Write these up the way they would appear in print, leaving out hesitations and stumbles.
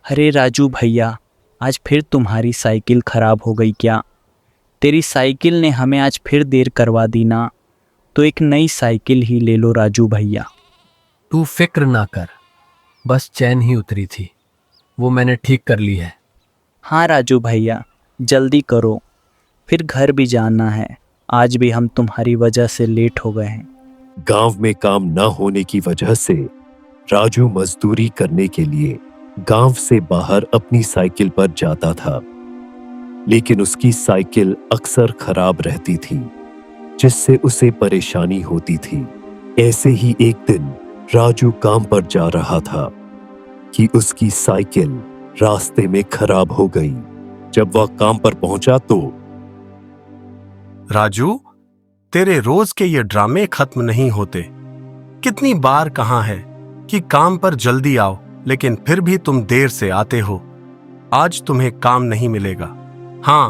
अरे राजू भैया, आज फिर तुम्हारी साइकिल खराब हो गई क्या? तेरी साइकिल ने हमें आज फिर देर करवा दी ना। तो एक नई साइकिल ही ले लो राजू भैया। तू फिक्र ना कर, बस चैन ही उतरी थी, वो मैंने ठीक कर ली है। हाँ राजू भैया, जल्दी करो, फिर घर भी जाना है। आज भी हम तुम्हारी वजह से लेट हो गए हैं। गांव में काम न होने की वजह से राजू मजदूरी करने के लिए गांव से बाहर अपनी साइकिल पर जाता था, लेकिन उसकी साइकिल अक्सर खराब रहती थी, जिससे उसे परेशानी होती थी। ऐसे ही एक दिन राजू काम पर जा रहा था कि उसकी साइकिल रास्ते में खराब हो गई। जब वह काम पर पहुंचा तो राजू, तेरे रोज के ये ड्रामे खत्म नहीं होते। कितनी बार कहा है कि काम पर जल्दी आओ, लेकिन फिर भी तुम देर से आते हो। आज तुम्हें काम नहीं मिलेगा। हाँ,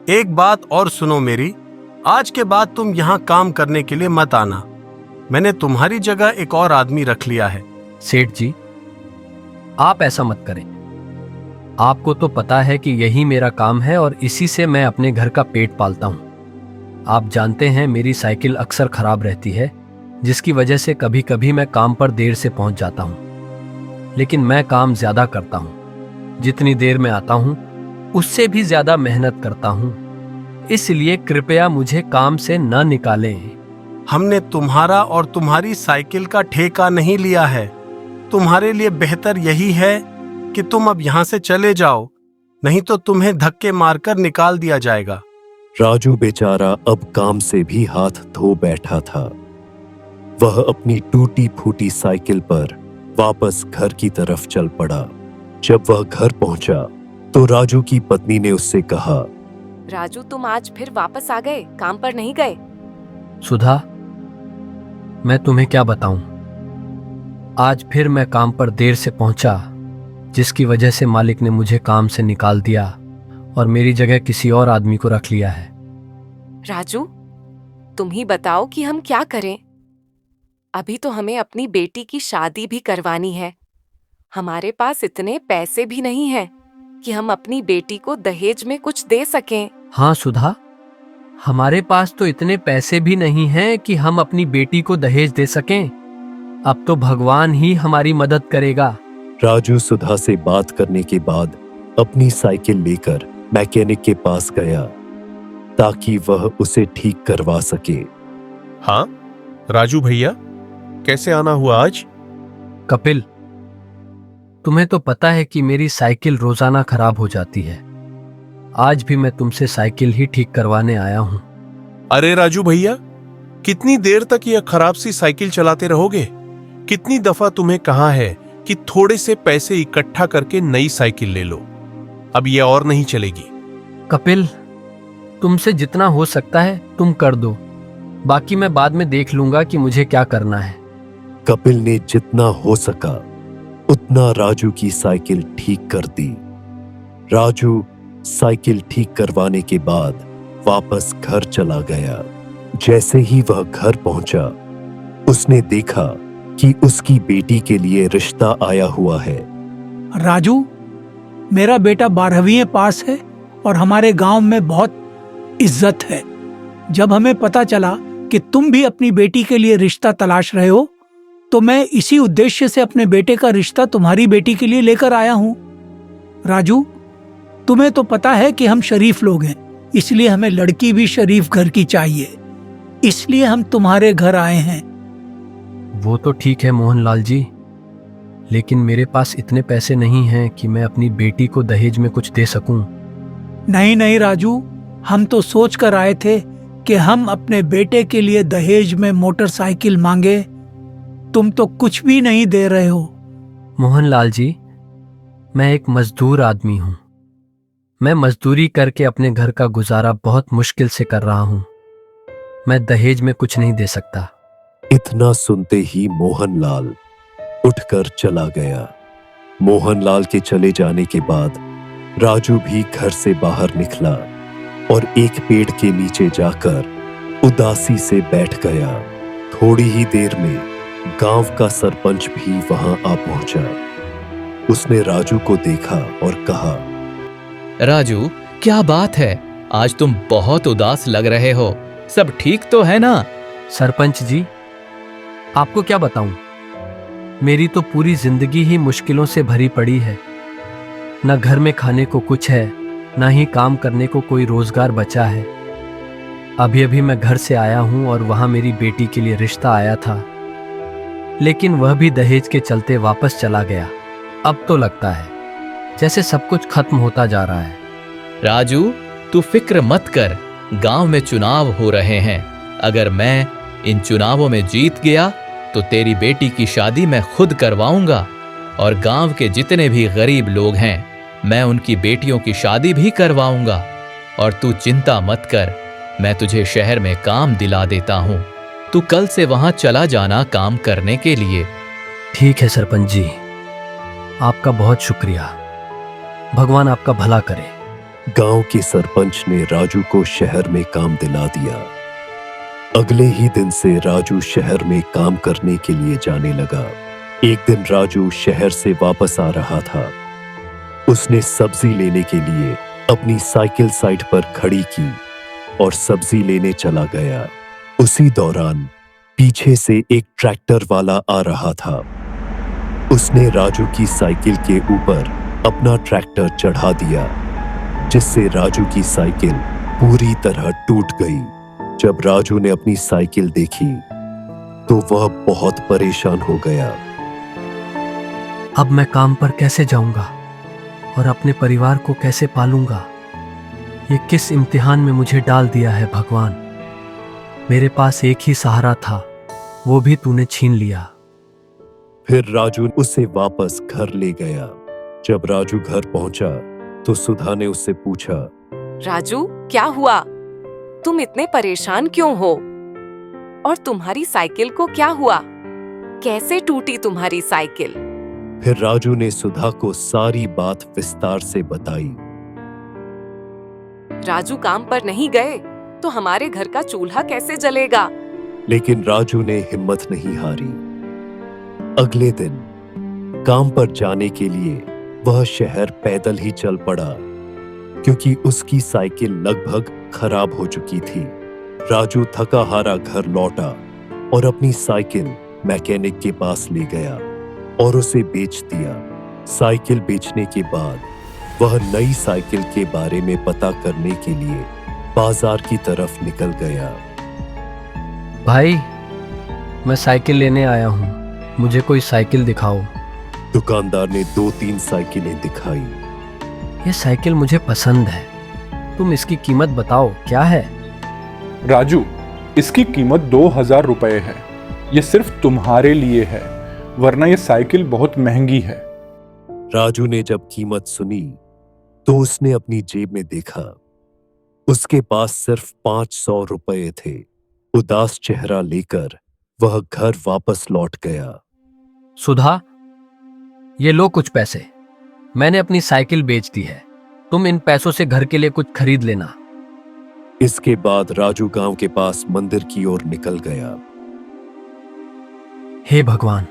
एक बात और सुनो मेरी, आज के बाद तुम यहाँ काम करने के लिए मत आना। मैंने तुम्हारी जगह एक और आदमी रख लिया है। सेठ जी, आप ऐसा मत करें। आपको तो पता है कि यही मेरा काम है और इसी से मैं अपने घर का पेट पालता हूँ। आप जानते हैं मेरी साइकिल अक्सर खराब रहती है, जिसकी वजह से कभी कभी मैं काम पर देर से पहुंच जाता हूं। लेकिन मैं काम ज्यादा करता हूं। जितनी देर में आता हूं उससे भी ज्यादा मेहनत करता हूं। इसलिए कृपया मुझे काम से न निकालें। हमने तुम्हारा और तुम्हारी साइकिल का ठेका नहीं लिया है। तुम्हारे लिए बेहतर यही है कि तुम अब यहाँ से चले जाओ, नहीं तो तुम्हें धक्के मारकर निकाल दिया जाएगा। राजू बेचारा अब काम से भी हाथ धो बैठा था। वह अपनी टूटी फूटी साइकिल पर वापस घर की तरफ चल पड़ा। जब वह घर पहुंचा तो राजू की पत्नी ने उससे कहा, राजू, तुम आज फिर वापस आ गए, काम पर नहीं गए? सुधा, मैं तुम्हें क्या बताऊं। आज फिर मैं काम पर देर से पहुंचा, जिसकी वजह से मालिक ने मुझे काम से निकाल दिया और मेरी जगह किसी और आदमी को रख लिया है। राजू, तुम ही बताओ कि हम क्या करें। अभी तो हमें अपनी बेटी की शादी भी करवानी है। हमारे पास इतने पैसे भी नहीं हैं कि हम अपनी बेटी को दहेज में कुछ दे सकें। हाँ सुधा, हमारे पास तो इतने पैसे भी नहीं हैं कि हम अपनी बेटी को दहेज दे सकें। अब तो भगवान ही हमारी मदद करेगा। राजू सुधा से बात करने के बाद अपनी साइकिल लेकर मैकेनिक के पास गया ताकि वह उसे ठीक करवा सके। हाँ राजू भैया, कैसे आना हुआ आज? कपिल, तुम्हें तो पता है कि मेरी साइकिल रोजाना खराब हो जाती है। आज भी मैं तुमसे साइकिल ही ठीक करवाने आया हूं। अरे राजू भैया, कितनी देर तक यह खराब सी साइकिल चलाते रहोगे? कितनी दफा तुम्हें कहा है कि थोड़े से पैसे इकट्ठा करके नई साइकिल ले लो। अब यह और नहीं चलेगी। कपिल, तुमसे जितना हो सकता है तुम कर दो, बाकी मैं बाद में देख लूंगा कि मुझे क्या करना है। कपिल ने जितना हो सका उतना राजू की साइकिल ठीक कर दी। राजू साइकिल ठीक करवाने के बाद वापस घर चला गया। जैसे ही वह घर पहुंचा, उसने देखा कि उसकी बेटी के लिए रिश्ता आया हुआ है। राजू, मेरा बेटा 12वीं पास है और हमारे गांव में बहुत इज्जत है। जब हमें पता चला कि तुम भी अपनी बेटी के लिए रिश्ता तलाश रहे हो, तो मैं इसी उद्देश्य से अपने बेटे का रिश्ता तुम्हारी बेटी के लिए लेकर आया हूं। राजू, तुम्हें तो पता है कि हम शरीफ लोग हैं, इसलिए हमें लड़की भी शरीफ घर की चाहिए। इसलिए हम तुम्हारे घर आए हैं। वो तो ठीक है मोहनलाल जी, लेकिन मेरे पास इतने पैसे नहीं हैं कि मैं अपनी बेटी को दहेज में कुछ दे सकूं। नहीं नहीं राजू, हम तो सोच कर आए थे कि हम अपने बेटे के लिए दहेज में मोटरसाइकिल मांगे। तुम तो कुछ भी नहीं दे रहे हो। मोहनलाल जी, मैं एक मजदूर आदमी हूं। मैं मजदूरी करके अपने घर का गुजारा बहुत मुश्किल से कर रहा हूं। मैं दहेज में कुछ नहीं दे सकता। इतना सुनते ही मोहनलाल उठकर चला गया। मोहनलाल के चले जाने के बाद राजू भी घर से बाहर निकला और एक पेड़ के नीचे जाकर उदासी से बैठ गया। थोड़ी ही देर में गांव का सरपंच भी वहां आ पहुंचा। उसने राजू को देखा और कहा, राजू, क्या बात है? आज तुम बहुत उदास लग रहे हो। सब ठीक तो है ना? सरपंच जी, आपको क्या बताऊं, मेरी तो पूरी जिंदगी ही मुश्किलों से भरी पड़ी है। न घर में खाने को कुछ है, न ही काम करने को कोई रोजगार बचा है। अभी अभी मैं घर से आया हूं और वहां मेरी बेटी के लिए रिश्ता आया था, लेकिन वह भी दहेज के चलते वापस चला गया। अब तो लगता है जैसे सब कुछ खत्म होता जा रहा है। राजू, तू फिक्र मत कर। गांव में चुनाव हो रहे हैं। अगर मैं इन चुनावों में जीत गया तो तेरी बेटी की शादी मैं खुद करवाऊंगा, और गांव के जितने भी गरीब लोग हैं मैं उनकी बेटियों की शादी भी करवाऊंगा। और तू चिंता मत कर, मैं तुझे शहर में काम दिला देता हूं। तू कल से वहां चला जाना काम करने के लिए। ठीक है सरपंच जी, आपका बहुत शुक्रिया। भगवान आपका भला करे। गांव के सरपंच ने राजू को शहर में काम दिला दिया। अगले ही दिन से राजू शहर में काम करने के लिए जाने लगा। एक दिन राजू शहर से वापस आ रहा था। उसने सब्जी लेने के लिए अपनी साइकिल साइड पर खड़ी की और सब्जी लेने चला गया। उसी दौरान पीछे से एक ट्रैक्टर वाला आ रहा था। उसने राजू की साइकिल के ऊपर अपना ट्रैक्टर चढ़ा दिया, जिससे राजू की साइकिल पूरी तरह टूट गई। जब राजू ने अपनी साइकिल देखी तो वह बहुत परेशान हो गया। अब मैं काम पर कैसे जाऊंगा और अपने परिवार को कैसे पालूंगा? ये किस इम्तिहान में मुझे डाल दिया है भगवान। मेरे पास एक ही सहारा था, वो भी तूने छीन लिया। फिर राजू उसे वापस घर ले गया। जब राजू घर पहुंचा तो सुधा ने उससे पूछा, राजू, क्या हुआ? तुम इतने परेशान क्यों हो? और तुम्हारी साइकिल को क्या हुआ? कैसे टूटी तुम्हारी साइकिल? फिर राजू ने सुधा को सारी बात विस्तार से बताई। राजू काम पर नहीं गए तो हमारे घर का चूल्हा कैसे जलेगा? लेकिन राजू ने हिम्मत नहीं हारी। अगले दिन काम पर जाने के लिए वह शहर पैदल ही चल पड़ा, क्योंकि उसकी साइकिल लगभग खराब हो चुकी थी। राजू थका हारा घर लौटा और अपनी साइकिल मैकेनिक के पास ले गया और उसे बेच दिया। साइकिल बेचने के बाद वह नई साइकिल के बारे में पता करने के लिए बाजार की तरफ निकल गया। भाई, मैं साइकिल लेने आया हूँ, मुझे कोई साइकिल दिखाओ। दुकानदार ने 2-3 साइकिलें दिखाई। ये साइकिल मुझे पसंद है, तुम इसकी कीमत बताओ, क्या है? राजू, इसकी कीमत 2000 रुपए है। ये सिर्फ तुम्हारे लिए है, वरना ये साइकिल बहुत महंगी है। राजू ने जब कीमत सुनी तो उसने अपनी जेब में देखा। उसके पास सिर्फ 500 रुपए थे। उदास चेहरा लेकर वह घर वापस लौट गया। सुधा, ये लो कुछ पैसे, मैंने अपनी साइकिल बेच दी है। तुम इन पैसों से घर के लिए कुछ खरीद लेना। इसके बाद राजू गांव के पास मंदिर की ओर निकल गया। हे भगवान,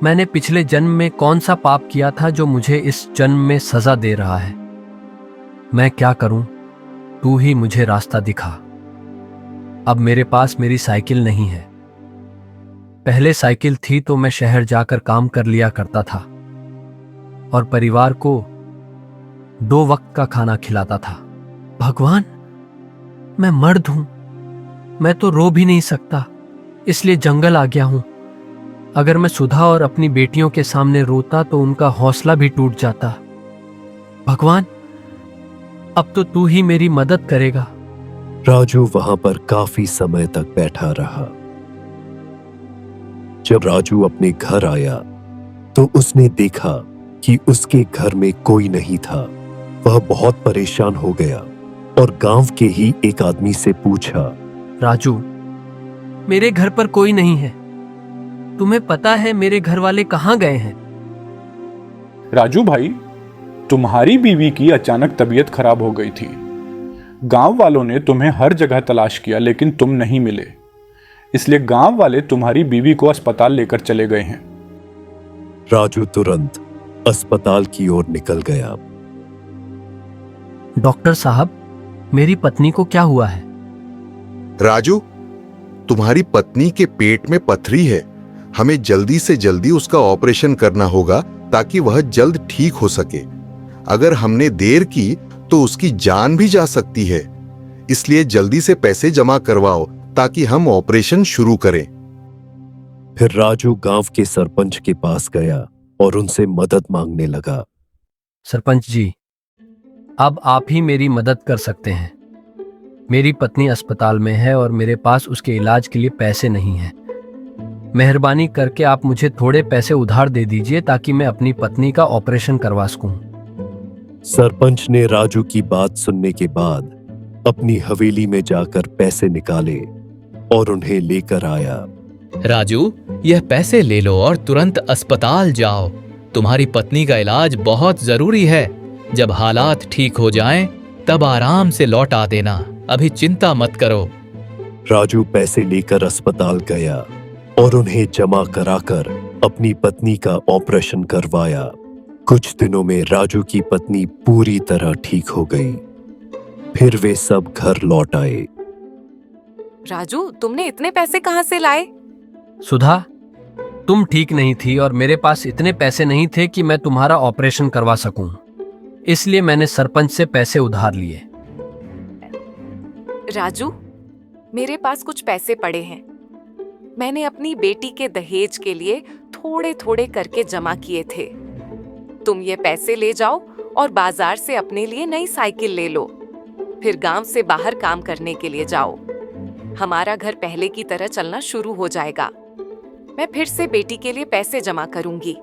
मैंने पिछले जन्म में कौन सा पाप किया था जो मुझे इस जन्म में सजा दे रहा है? मैं क्या करूं? तू ही मुझे रास्ता दिखा। अब मेरे पास मेरी साइकिल नहीं है। पहले साइकिल थी तो मैं शहर जाकर काम कर लिया करता था और परिवार को 2 वक्त का खाना खिलाता था। भगवान, मैं मर्द हूं, मैं तो रो भी नहीं सकता, इसलिए जंगल आ गया हूं। अगर मैं सुधा और अपनी बेटियों के सामने रोता तो उनका हौसला भी टूट जाता। भगवान, अब तो तू ही मेरी मदद करेगा। राजू वहां पर काफी समय तक बैठा रहा। जब राजू अपने घर आया तो उसने देखा कि उसके घर में कोई नहीं था। वह बहुत परेशान हो गया और गांव के ही एक आदमी से पूछा, राजू, मेरे घर पर कोई नहीं है, तुम्हें पता है मेरे घर वाले कहां गए हैं? राजू भाई, तुम्हारी बीवी की अचानक तबीयत खराब हो गई थी। गांव वालों ने तुम्हें हर जगह तलाश किया लेकिन तुम नहीं मिले, इसलिए गांव वाले तुम्हारी बीवी को अस्पताल लेकर चले गए हैं। राजू तुरंत अस्पताल की ओर निकल गया। डॉक्टर साहब, मेरी पत्नी को क्या हुआ है? राजू, तुम्हारी पत्नी के पेट में पथरी है। हमें जल्दी से जल्दी उसका ऑपरेशन करना होगा ताकि वह जल्द ठीक हो सके। अगर हमने देर की तो उसकी जान भी जा सकती है। इसलिए जल्दी से पैसे जमा करवाओ ताकि हम ऑपरेशन शुरू करें। फिर राजू गांव के सरपंच के पास गया और उनसे मदद मांगने लगा। सरपंच जी, अब आप ही मेरी मदद कर सकते हैं। मेरी पत्नी अस्पताल में है और मेरे पास उसके इलाज के लिए पैसे नहीं हैं। मेहरबानी करके आप मुझे थोड़े पैसे उधार दे दीजिए ताकि मैं अपनी पत्नी का ऑपरेशन करवा सकूं। सरपंच ने राजू की बात सुनने के बाद अपनी हवेली में जाकर पैसे निकाले और उन्हें लेकर आया। राजू, यह पैसे ले लो और तुरंत अस्पताल जाओ। तुम्हारी पत्नी का इलाज बहुत जरूरी है। जब हालात ठीक हो जाएं, तब आराम से लौट आ देना। अभी चिंता मत करो। राजू पैसे लेकर अस्पताल गया और उन्हें जमा कराकर अपनी पत्नी का ऑपरेशन करवाया। कुछ दिनों में राजू की पत्नी पूरी तरह ठीक हो गई। फिर वे सब घर लौट आए। राजू, तुमने इतने पैसे कहाँ से लाए? सुधा, तुम ठीक नहीं थी और मेरे पास इतने पैसे नहीं थे कि मैं तुम्हारा ऑपरेशन करवा सकूं। इसलिए मैंने सरपंच से पैसे उधार लिए। राजू, मेरे पास कुछ पैसे पड़े हैं। मैंने अपनी बेटी के दहेज के लिए थोड़े थोड़े करके जमा किए थे। तुम ये पैसे ले जाओ और बाजार से अपने लिए नई साइकिल ले लो। फिर गांव से बाहर काम करने के लिए जाओ। हमारा घर पहले की तरह चलना शुरू हो जाएगा। मैं फिर से बेटी के लिए पैसे जमा करूंगी।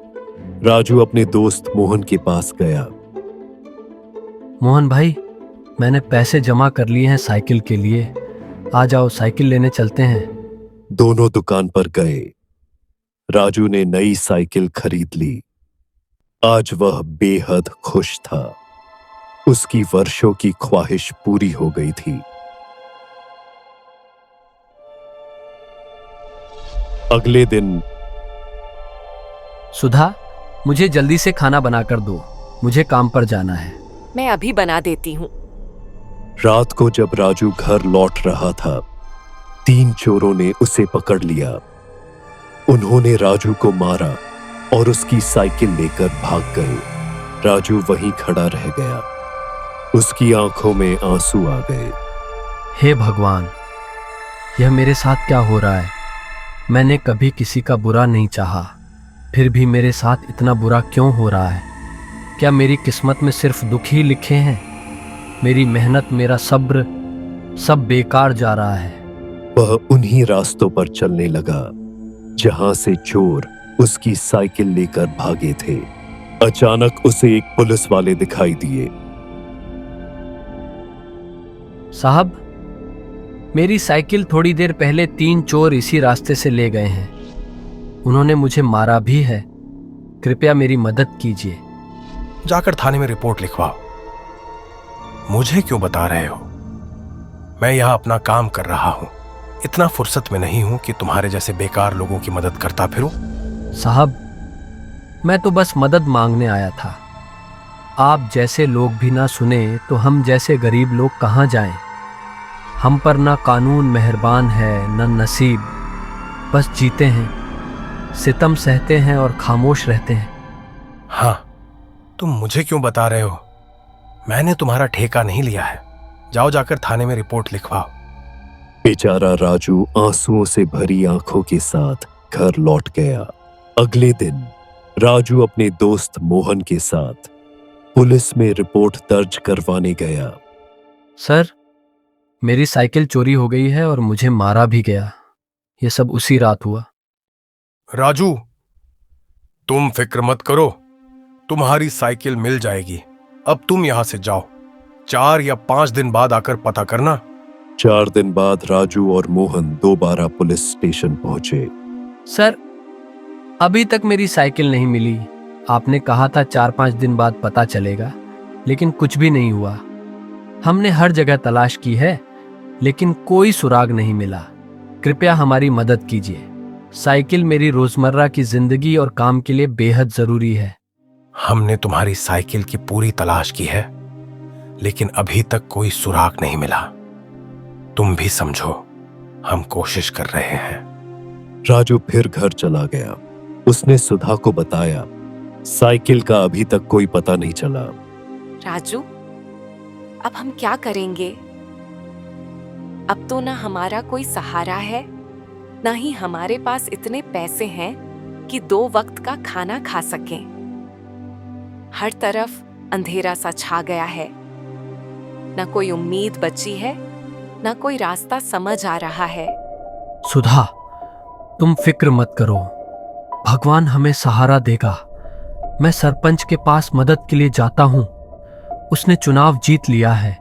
राजू अपने दोस्त मोहन के पास गया। मोहन भाई, मैंने पैसे जमा कर लिए हैं साइकिल के लिए। आ जाओ, साइकिल लेने चलते हैं। दोनों दुकान पर गए। राजू ने नई साइकिल खरीद ली। आज वह बेहद खुश था। उसकी वर्षों की ख्वाहिश पूरी हो गई थी। अगले दिन, सुधा, मुझे जल्दी से खाना बनाकर दो। मुझे काम पर जाना है। मैं अभी बना देती हूँ। रात को जब राजू घर लौट रहा था, 3 चोरों ने उसे पकड़ लिया। उन्होंने राजू को मारा और उसकी साइकिल लेकर भाग गए। राजू वहीं खड़ा रह गया। उसकी आंखों में आंसू आ गए। हे भगवान, यह मेरे साथ क्या हो रहा है? मैंने कभी किसी का बुरा नहीं चाहा, फिर भी मेरे साथ इतना बुरा क्यों हो रहा है? क्या मेरी किस्मत में सिर्फ दुख ही लिखे हैं? मेरी मेहनत, मेरा सब्र सब बेकार जा रहा है। वह उन्हीं रास्तों पर चलने लगा जहां से चोर उसकी साइकिल लेकर भागे थे। अचानक उसे एक पुलिस वाले दिखाई दिए। साहब, मेरी साइकिल थोड़ी देर पहले 3 चोर इसी रास्ते से ले गए हैं। उन्होंने मुझे मारा भी है। कृपया मेरी मदद कीजिए। जाकर थाने में रिपोर्ट लिखवाओ। मुझे क्यों बता रहे हो? मैं यहां अपना काम कर रहा हूं। इतना फुर्सत में नहीं हूं कि तुम्हारे जैसे बेकार लोगों की मदद करता फिरूं। साहब, मैं तो बस मदद मांगने आया था। आप जैसे लोग भी ना सुने तो हम जैसे गरीब लोग कहां जाएं? हम पर ना कानून मेहरबान है, ना नसीब। बस जीते हैं, सितम सहते हैं और खामोश रहते हैं। हाँ, तुम मुझे क्यों बता रहे हो? मैंने तुम्हारा ठेका नहीं लिया है। जाओ, जाकर थाने में रिपोर्ट लिखवाओ। बेचारा राजू आंसुओं से भरी आंखों के साथ घर लौट गया। अगले दिन राजू अपने दोस्त मोहन के साथ पुलिस में रिपोर्ट दर्ज करवाने गया। सर, मेरी साइकिल चोरी हो गई है और मुझे मारा भी गया। ये सब उसी रात हुआ। राजू, तुम फिक्र मत करो, तुम्हारी साइकिल मिल जाएगी। अब तुम यहां से जाओ। 4 या 5 दिन बाद आकर पता करना। 4 दिन बाद राजू और मोहन दोबारा पुलिस स्टेशन पहुंचे। सर, अभी तक मेरी साइकिल नहीं मिली। आपने कहा था 4-5 दिन बाद पता चलेगा, लेकिन कुछ भी नहीं हुआ। हमने हर जगह तलाश की है, लेकिन कोई सुराग नहीं मिला। कृपया हमारी मदद कीजिए। साइकिल मेरी रोजमर्रा की जिंदगी और काम के लिए बेहद जरूरी है। हमने तुम्हारी साइकिल की पूरी तलाश की है, लेकिन अभी तक कोई सुराग नहीं मिला। तुम भी समझो, हम कोशिश कर रहे हैं। राजू फिर घर चला गया। उसने सुधा को बताया, साइकिल का अभी तक कोई पता नहीं चला। राजू, अब हम क्या करेंगे? अब तो ना हमारा कोई सहारा है, ना ही हमारे पास इतने पैसे हैं कि 2 वक्त का खाना खा सकें। हर तरफ अंधेरा सा छा गया है। ना कोई उम्मीद बची है, ना कोई रास्ता समझ आ रहा है। सुधा, तुम फिक्र मत करो, भगवान हमें सहारा देगा। मैं सरपंच के पास मदद के लिए जाता हूं। उसने चुनाव जीत लिया है,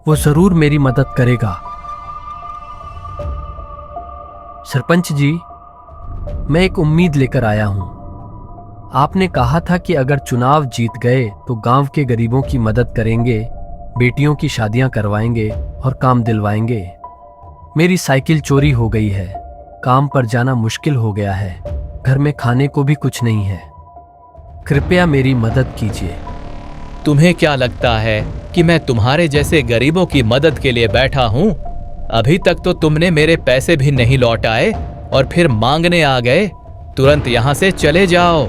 वो जरूर मेरी मदद करेगा। सरपंच जी, मैं एक उम्मीद लेकर आया हूं। आपने कहा था कि अगर चुनाव जीत गए तो गांव के गरीबों की मदद करेंगे, बेटियों की शादियां करवाएंगे और काम दिलवाएंगे। मेरी साइकिल चोरी हो गई है, काम पर जाना मुश्किल हो गया है, घर में खाने को भी कुछ नहीं है। कृपया मेरी मदद कीजिए। तुम्हें क्या लगता है कि मैं तुम्हारे जैसे गरीबों की मदद के लिए बैठा हूं? अभी तक तो तुमने मेरे पैसे भी नहीं लौटाए और फिर मांगने आ गए। तुरंत यहां से चले जाओ।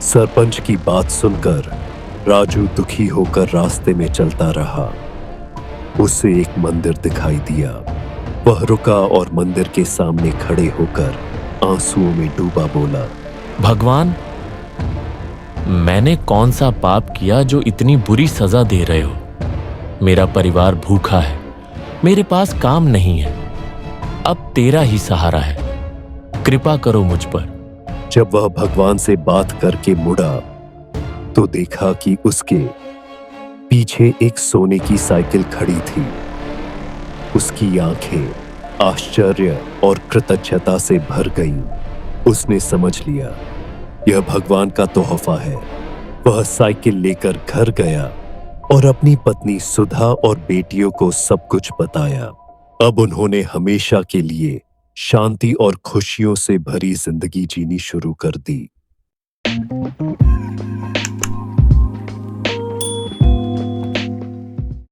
सरपंच की बात सुनकर राजू दुखी होकर रास्ते में चलता रहा। उसे एक मंदिर दिखाई दिया। वह रुका और मंदिर के सामने खड़े होकर आंसुओं में डूबा बोला, भगवान, मैंने कौन सा पाप किया जो इतनी बुरी सजा दे रहे हो? मेरा परिवार भूखा है, मेरे पास काम नहीं है, अब तेरा ही सहारा है, कृपा करो मुझ पर। जब वह भगवान से बात करके मुड़ा तो देखा कि उसके पीछे एक सोने की साइकिल खड़ी थी। उसकी आंखें आश्चर्य और कृतज्ञता से भर गईं। उसने समझ लिया, यह भगवान का तोहफा है। वह साइकिल लेकर घर गया और अपनी पत्नी सुधा और बेटियों को सब कुछ बताया। अब उन्होंने हमेशा के लिए शांति और खुशियों से भरी जिंदगी जीनी शुरू कर दी।